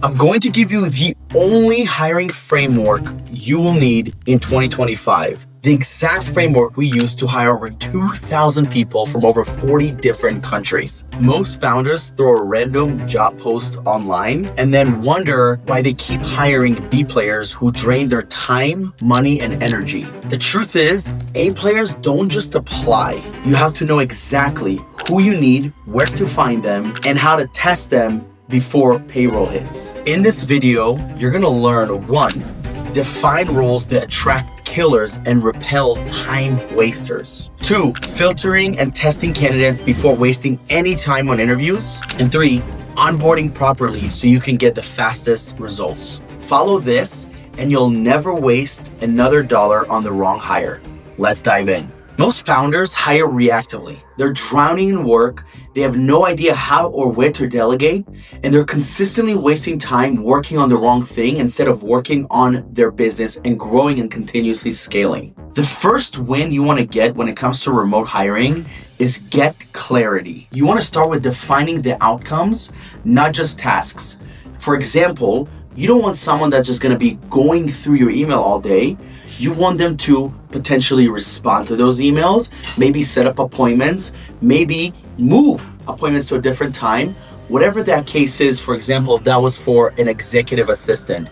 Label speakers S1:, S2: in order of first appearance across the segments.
S1: I'm going to give you the only hiring framework you will need in 2025. The exact framework we use to hire over 2,000 people from over 40 different countries. Most founders throw a random job post online and then wonder why they keep hiring B players who drain their time, money, and energy. The truth is, A players don't just apply. You have to know exactly who you need, where to find them, and how to test them before payroll hits. In this video, you're gonna learn 1, define roles that attract killers and repel time wasters. 2, filtering and testing candidates before wasting any time on interviews. And 3, onboarding properly so you can get the fastest results. Follow this and you'll never waste another dollar on the wrong hire. Let's dive in. Most founders hire reactively. They're drowning in work, they have no idea how or where to delegate, and they're consistently wasting time working on the wrong thing instead of working on their business and growing and continuously scaling. The first win you want to get when it comes to remote hiring is get clarity. You want to start with defining the outcomes, not just tasks. For example, you don't want someone that's just going to be going through your email all day. You want them to potentially respond to those emails, maybe set up appointments, maybe move appointments to a different time. Whatever that case is, for example, if that was for an executive assistant,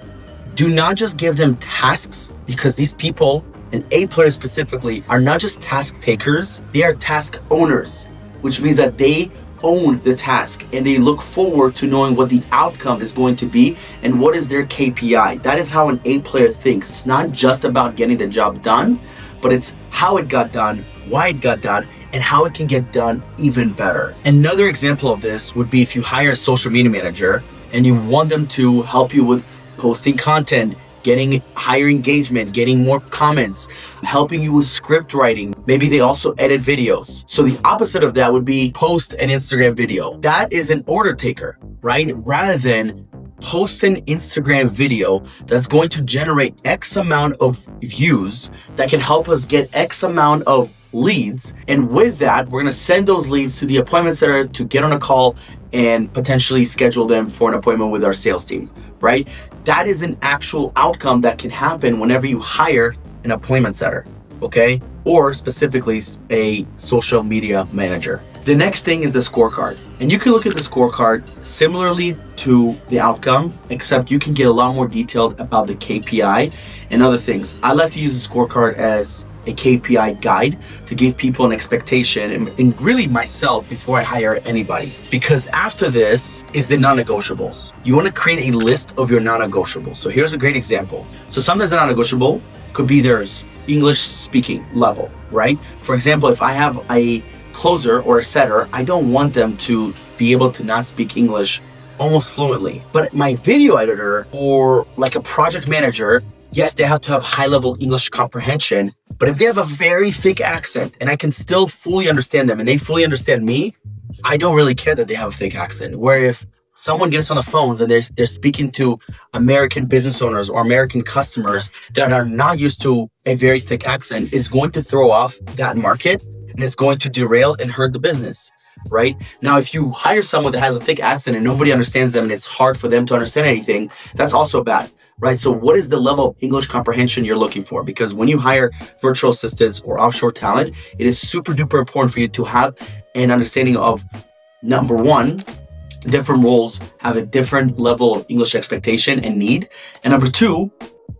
S1: do not just give them tasks, because these people, and A players specifically, are not just task takers, they are task owners, which means that they own the task and they look forward to knowing what the outcome is going to be and what is their KPI. That is how an A player thinks. It's not just about getting the job done, but it's how it got done, why it got done, and how it can get done even better. Another example of this would be if you hire a social media manager and you want them to help you with posting content, getting higher engagement, getting more comments, helping you with script writing. Maybe they also edit videos. So the opposite of that would be post an Instagram video. That is an order taker, right? Rather than post an Instagram video that's going to generate X amount of views that can help us get X amount of leads. And with that, we're gonna send those leads to the appointment center to get on a call and potentially schedule them for an appointment with our sales team, right? That is an actual outcome that can happen whenever you hire an appointment setter, okay? Or specifically a social media manager. The next thing is the scorecard. And you can look at the scorecard similarly to the outcome, except you can get a lot more detailed about the KPI and other things. I like to use the scorecard as a KPI guide to give people an expectation and really myself before I hire anybody. Because after this is the non-negotiables. You want to create a list of your non-negotiables. So here's a great example. So sometimes a non-negotiable could be their English speaking level, right? For example, if I have a closer or a setter, I don't want them to be able to not speak English almost fluently. But my video editor or like a project manager, yes, they have to have high-level English comprehension, but if they have a very thick accent and I can still fully understand them and they fully understand me, I don't really care that they have a thick accent. Where if someone gets on the phones and they're speaking to American business owners or American customers that are not used to a very thick accent, is going to throw off that market and it's going to derail and hurt the business, right? Now, if you hire someone that has a thick accent and nobody understands them and it's hard for them to understand anything, that's also bad. Right? So what is the level of English comprehension you're looking for? Because when you hire virtual assistants or offshore talent, it is super duper important for you to have an understanding of, number 1, different roles have a different level of English expectation and need. And number 2,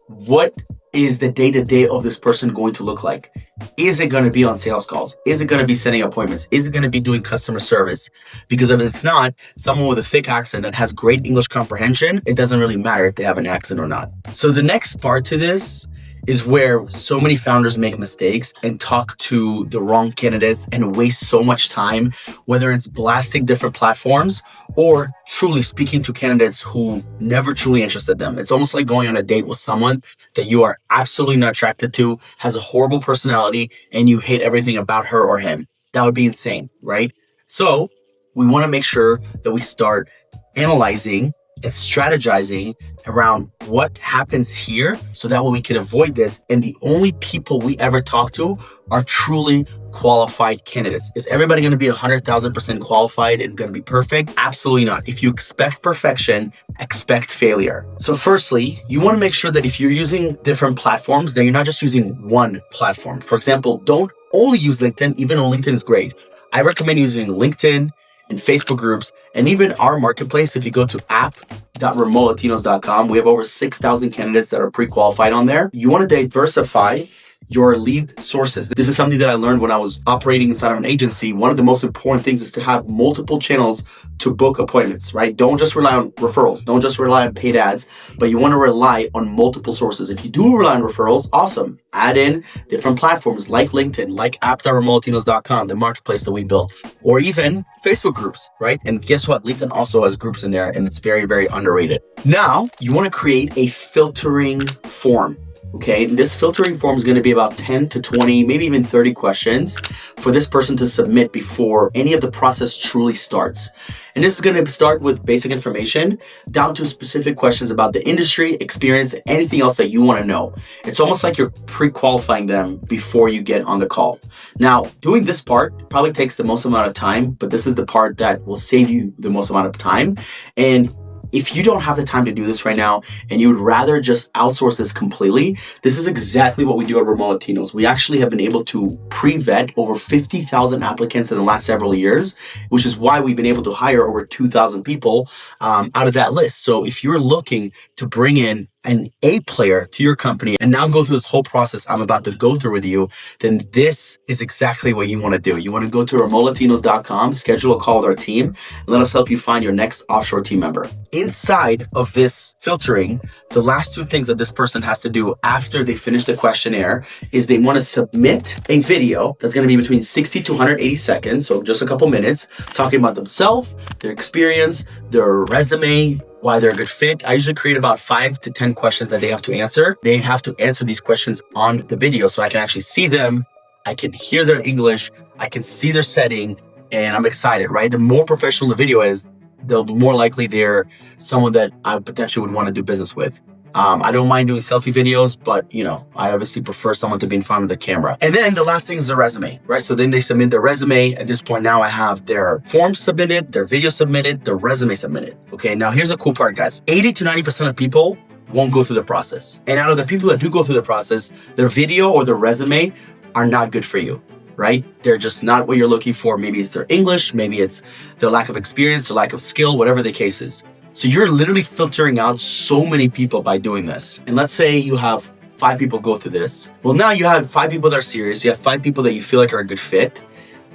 S1: what is the day-to-day of this person going to look like? Is it going to be on sales calls? Is it going to be setting appointments? Is it going to be doing customer service? Because if it's not, someone with a thick accent that has great English comprehension, it doesn't really matter if they have an accent or not. So the next part to this is where so many founders make mistakes and talk to the wrong candidates and waste so much time, whether it's blasting different platforms or truly speaking to candidates who never truly interested them. It's almost like going on a date with someone that you are absolutely not attracted to, has a horrible personality, and you hate everything about her or him. That would be insane, right? So we want to make sure that we start analyzing and strategizing around what happens here so that way we can avoid this. And the only people we ever talk to are truly qualified candidates. Is everybody going to be 100,000% qualified and going to be perfect? Absolutely not. If you expect perfection, expect failure. So firstly, you want to make sure that if you're using different platforms, that you're not just using one platform. For example, don't only use LinkedIn, even though LinkedIn is great. I recommend using LinkedIn and Facebook groups, and even our marketplace. If you go to app.remotelatinos.com, we have over 6,000 candidates that are pre-qualified on there. You want to diversify your lead sources. This is something that I learned when I was operating inside of an agency. One of the most important things is to have multiple channels to book appointments, right? Don't just rely on referrals. Don't just rely on paid ads, but you want to rely on multiple sources. If you do rely on referrals, awesome. Add in different platforms like LinkedIn, like app.remotelatinos.com, the marketplace that we built, or even Facebook groups, right? And guess what? LinkedIn also has groups in there, and it's very, very underrated. Now, you want to create a filtering form. Okay, and this filtering form is going to be about 10 to 20, maybe even 30 questions for this person to submit before any of the process truly starts. And this is going to start with basic information down to specific questions about the industry, experience, anything else that you want to know. It's almost like you're pre-qualifying them before you get on the call. Now, doing this part probably takes the most amount of time, but this is the part that will save you the most amount of time. And if you don't have the time to do this right now and you would rather just outsource this completely, this is exactly what we do at Remote Latinos. We actually have been able to pre-vet over 50,000 applicants in the last several years, which is why we've been able to hire over 2,000 people out of that list. So if you're looking to bring in an A player to your company and now go through this whole process I'm about to go through with you, then this is exactly what you want to do. You want to go to remotelatinos.com, schedule a call with our team, and let us help you find your next offshore team member. Inside of this filtering, the last two things that this person has to do after they finish the questionnaire is they want to submit a video that's going to be between 60 to 180 seconds, so just a couple minutes, talking about themselves, their experience, their resume, why they're a good fit. I usually create about 5 to 10 questions that they have to answer. They have to answer these questions on the video so I can actually see them. I can hear their English. I can see their setting, and I'm excited, right? The more professional the video is, the more likely they're someone that I potentially would want to do business with. I don't mind doing selfie videos, but I obviously prefer someone to be in front of the camera. And then the last thing is the resume, right? So then they submit their resume. At this point now I have their form submitted, their video submitted, their resume submitted. Okay, now here's a cool part, guys. 80 to 90% of people won't go through the process. And out of the people that do go through the process, their video or their resume are not good for you, right? They're just not what you're looking for. Maybe it's their English, maybe it's their lack of experience, their lack of skill, whatever the case is. So you're literally filtering out so many people by doing this. And let's say you have 5 people go through this. Well, now you have 5 people that are serious. You have 5 people that you feel like are a good fit.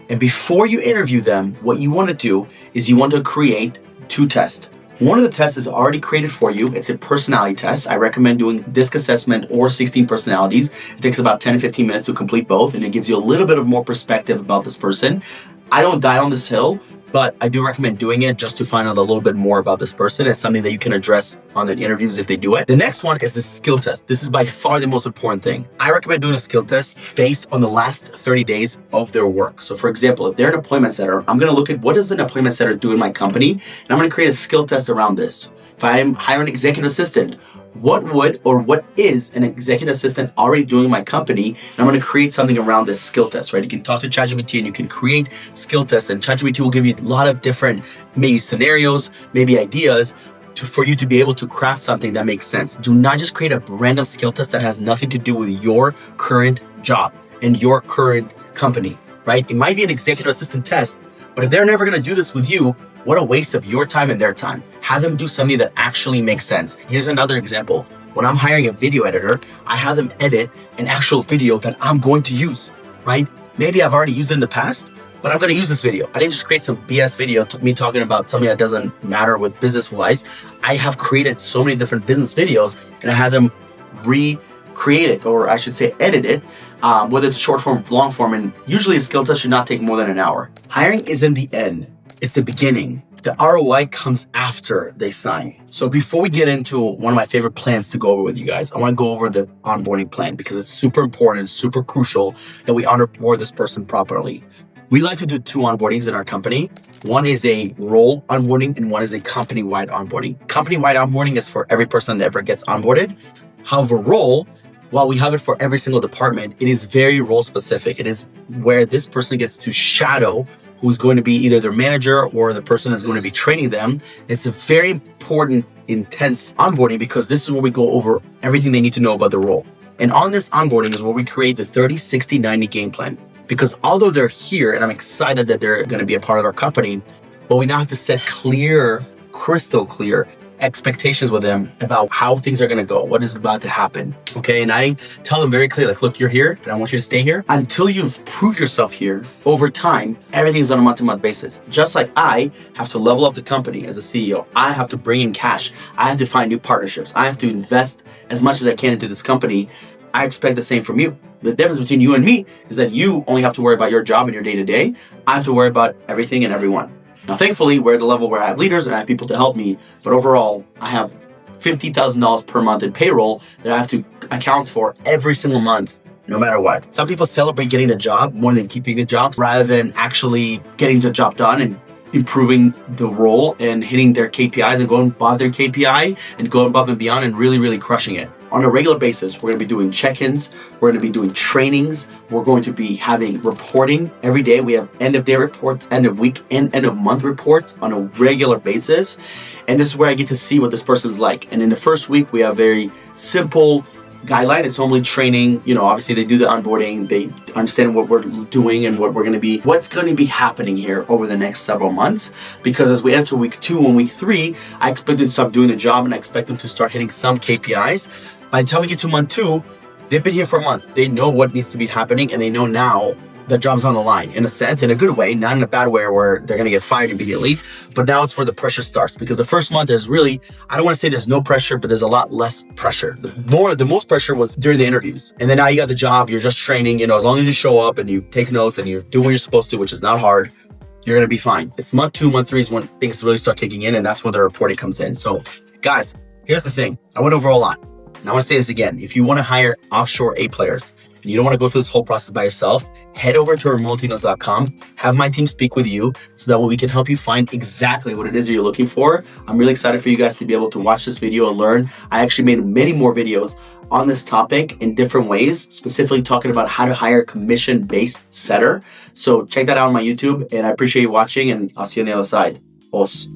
S1: And before you interview them, what you want to do is you want to create 2 tests. One of the tests is already created for you. It's a personality test. I recommend doing DISC assessment or 16 personalities. It takes about 10 to 15 minutes to complete both, and it gives you a little bit of more perspective about this person. I don't die on this hill, but I do recommend doing it just to find out a little bit more about this person. It's something that you can address on the interviews if they do it. The next one is the skill test. This is by far the most important thing. I recommend doing a skill test based on the last 30 days of their work. So for example, if they're an appointment setter, I'm gonna look at what does an appointment setter do in my company, and I'm gonna create a skill test around this. If I'm hiring an executive assistant, what is an executive assistant already doing in my company? And I'm going to create something around this skill test, right? You can talk to ChatGPT and you can create skill tests, and ChatGPT will give you a lot of different maybe scenarios, maybe ideas for you to be able to craft something that makes sense. Do not just create a random skill test that has nothing to do with your current job and your current company, right? It might be an executive assistant test, but if they're never going to do this with you, what a waste of your time and their time. Have them do something that actually makes sense. Here's another example. When I'm hiring a video editor, I have them edit an actual video that I'm going to use, right? Maybe I've already used it in the past, but I'm going to use this video. I didn't just create some BS video, me talking about something that doesn't matter with business-wise. I have created so many different business videos, and I have them recreate it, or I should say edit it, whether it's short form, long form, and usually a skill test should not take more than an hour. Hiring isn't the end. It's the beginning. The ROI comes after they sign. So before we get into one of my favorite plans to go over with you guys, I want to go over the onboarding plan because it's super important, super crucial that we onboard this person properly. We like to do 2 onboardings in our company. One is a role onboarding and one is a company-wide onboarding. Company-wide onboarding is for every person that ever gets onboarded. However, role, while we have it for every single department, it is very role specific. It is where this person gets to shadow who's going to be either their manager or the person that's going to be training them. It's a very important, intense onboarding because this is where we go over everything they need to know about the role. And on this onboarding is where we create the 30, 60, 90 game plan. Because although they're here and I'm excited that they're going to be a part of our company, but we now have to set clear, crystal clear expectations with them about how things are going to go, what is about to happen. Okay. And I tell them very clearly, like, look, you're here and I want you to stay here until you've proved yourself here. Over time, everything's on a month-to-month basis. Just like I have to level up the company as a CEO. I have to bring in cash. I have to find new partnerships. I have to invest as much as I can into this company. I expect the same from you. The difference between you and me is that you only have to worry about your job and your day-to-day. I have to worry about everything and everyone. Now, thankfully, we're at a level where I have leaders and I have people to help me. But overall, I have $50,000 per month in payroll that I have to account for every single month, no matter what. Some people celebrate getting the job more than keeping the job, rather than actually getting the job done and improving the role and hitting their KPIs and going above their KPI and going above and beyond and really, really crushing it. On a regular basis, we're going to be doing check-ins, we're going to be doing trainings, we're going to be having reporting every day. We have end of day reports, end of week, and end of month reports on a regular basis. And this is where I get to see what this person's like. And in the first week, we have very simple guideline. It's normally training, obviously they do the onboarding, they understand what we're doing and what's going to be happening here over the next several months. Because as we enter week 2 and week 3, I expect them to start doing the job and I expect them to start hitting some KPIs. By the time we get to month 2, they've been here for a month. They know what needs to be happening and they know now the job's on the line, in a sense, in a good way, not in a bad way where they're going to get fired immediately. But now it's where the pressure starts, because the first month there's really, I don't want to say there's no pressure, but there's a lot less pressure. The most pressure was during the interviews. And then now you got the job, you're just training, as long as you show up and you take notes and you do what you're supposed to, which is not hard, you're going to be fine. It's month 2, month 3 is when things really start kicking in, and that's when the reporting comes in. So guys, here's the thing. I went over a lot. And I want to say this again. If you want to hire offshore A players and you don't want to go through this whole process by yourself, head over to remotelynos.com, have my team speak with you so that way we can help you find exactly what it is that you're looking for. I'm really excited for you guys to be able to watch this video and learn. I actually made many more videos on this topic in different ways, specifically talking about how to hire a commission-based setter. So check that out on my YouTube, and I appreciate you watching, and I'll see you on the other side. Os.